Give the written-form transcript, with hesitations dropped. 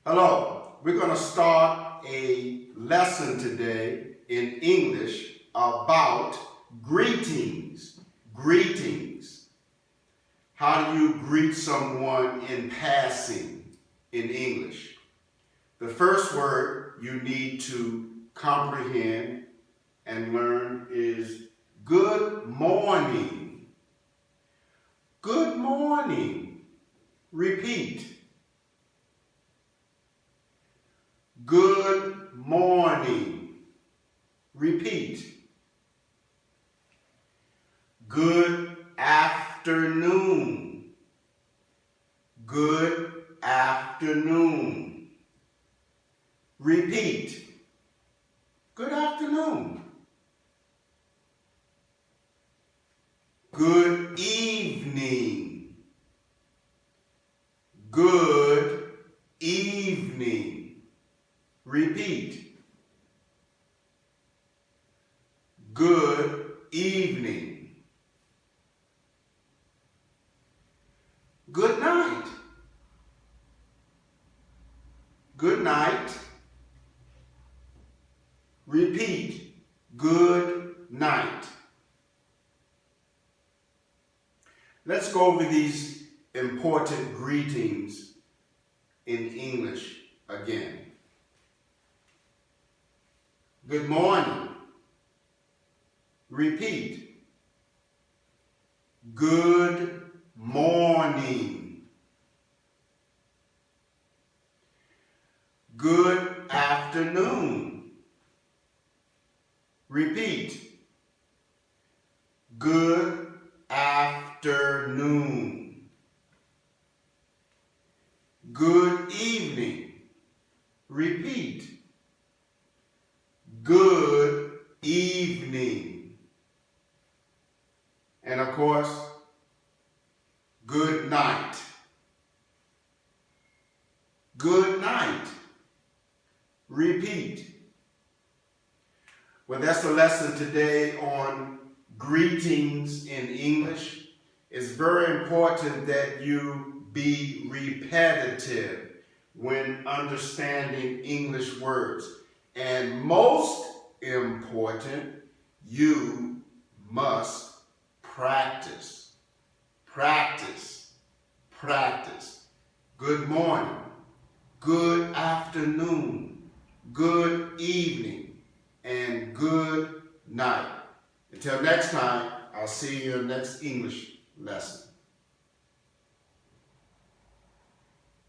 Hello, we're going to start a lesson today in English about greetings. Greetings. How do you greet someone in passing in English? The first word you need to comprehend and learn is good morning. Good morning. Repeat. Good morning. Repeat. Good afternoon. Good afternoon. Repeat. Good afternoon. Good evening. Good evening. Repeat. Good evening. Good night. Good night. Repeat. Good night. Let's go over these important greetings in English again. Good morning. Repeat. Good morning. Good afternoon. Repeat. Good afternoon. Good evening. Repeat. Good evening. And of course, good night. Good night. Repeat. Well, that's the lesson today on greetings in English. It's very important that you be repetitive when understanding English words. And most important, you must practice. Practice. Practice. Good morning. Good afternoon. Good evening. And good night. Until next time, I'll see you in the next English lesson.